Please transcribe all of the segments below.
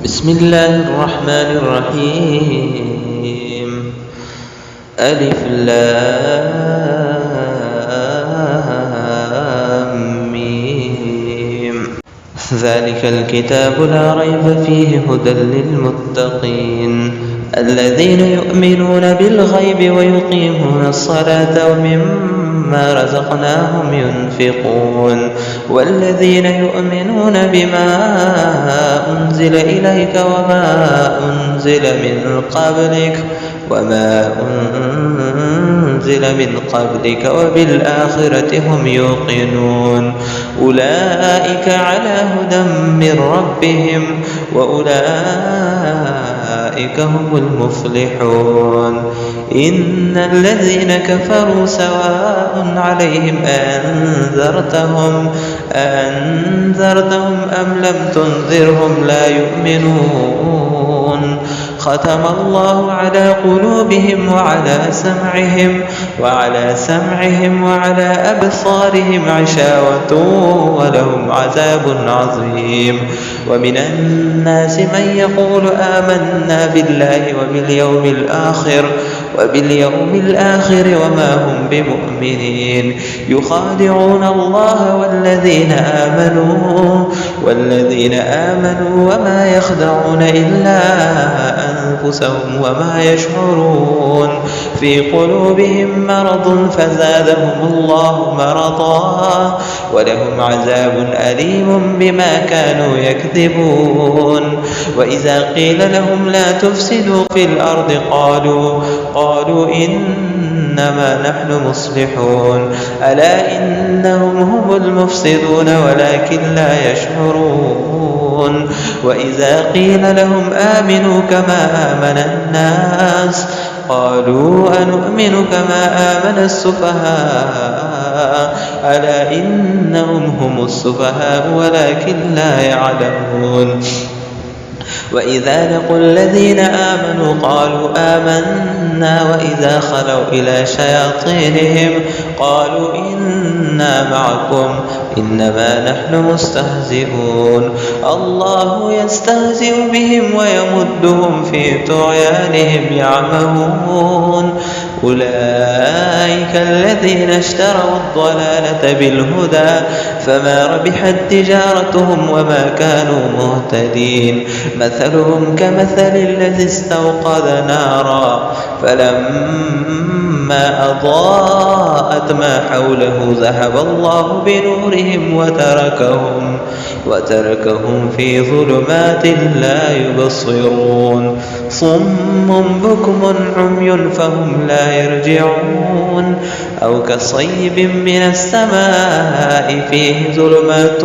بسم الله الرحمن الرحيم. ألف لام ميم. ذلك الكتاب لا ريب فيه هدى للمتقين الذين يؤمنون بالغيب ويقيمون الصلاة ومما رزقناهم ينفقون والذين يؤمنون بما أنزل إليك وما أنزل من قبلك وبالآخرة هم يوقنون أولئك على هدى من ربهم وأولئك هم المفلحون. إن الذين كفروا سواء عليهم أنذرتهم أم لم تنذرهم لا يؤمنون. ختم الله على قلوبهم وعلى سمعهم وعلى أبصارهم غشاوة ولهم عذاب عظيم. ومن الناس من يقول آمنا بالله وباليوم الآخر وما هم بمؤمنين يخادعون الله والذين آمنوا وما يخدعون إلا أنفسهم وما يشعرون. في قلوبهم مرض فزادهم الله مرضا ولهم عذاب أليم بما كانوا يكذبون. وإذا قيل لهم لا تفسدوا في الأرض قالوا إنما نحن مصلحون ألا إنهم هم المفسدون ولكن لا يشعرون. وإذا قيل لهم آمنوا كما آمن الناس قالوا أنؤمن كما آمن السفهاء ألا إنهم هم السفهاء ولكن لا يعلمون. وإذا لقوا الذين آمنوا قالوا آمنا وإذا خلوا إلى شياطينهم قالوا إنا معكم إنما نحن مستهزئون. الله يستهزئ بهم ويمدهم في طغيانهم يعمهون. أولئك الذين اشتروا الضلالة بالهدى فما ربحت تجارتهم وما كانوا مهتدين. مثلهم كمثل الذي استوقد نارا فلما أضاءت ما حوله ذهب الله بنورهم وتركهم في ظلمات لا يبصرون. صم بكم عمي فهم لا يرجعون. أو كصيب من السماء فيه ظلمات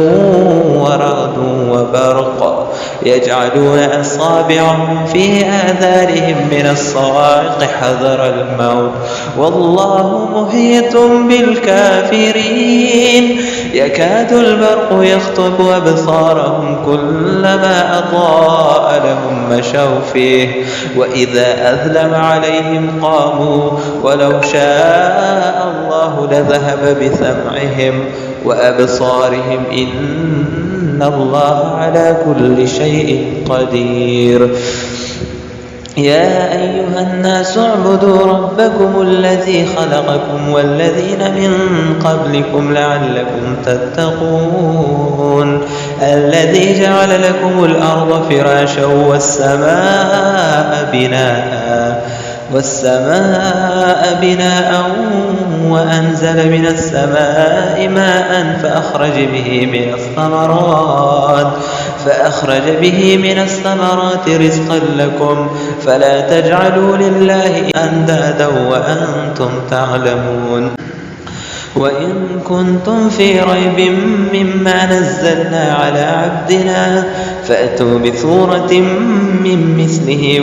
ورعد وبرق يجعلون أصابعهم في آذانهم من الصواعق حذر الموت والله محيط بالكافرين. يكاد البرق يخطف أبصارهم كلما أضاء لهم مشوا فيه وإذا أظلم عليهم قاموا ولو شاء الله لذهب بسمعهم وأبصارهم إن الله على كل شيء قدير. يا أيها الناس اعبدوا ربكم الذي خلقكم والذين من قبلكم لعلكم تتقون. الذي جعل لكم الأرض فراشا والسماء بناء وأنزل من السماء ماء فأخرج به من الثمرات رزقا لكم فلا تجعلوا لله أندادا وأنتم تعلمون. وإن كنتم في ريب مما نزلنا على عبدنا فأتوا بسورة من مثله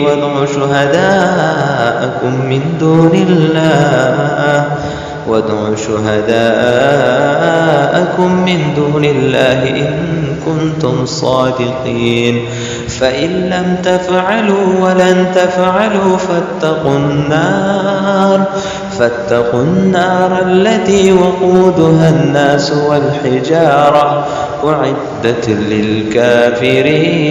وادعوا شهداءكم من دون الله إن كنتم صادقين. فإن لم تفعلوا ولن تفعلوا فاتقوا النار التي وقودها الناس والحجارة أعدت للكافرين.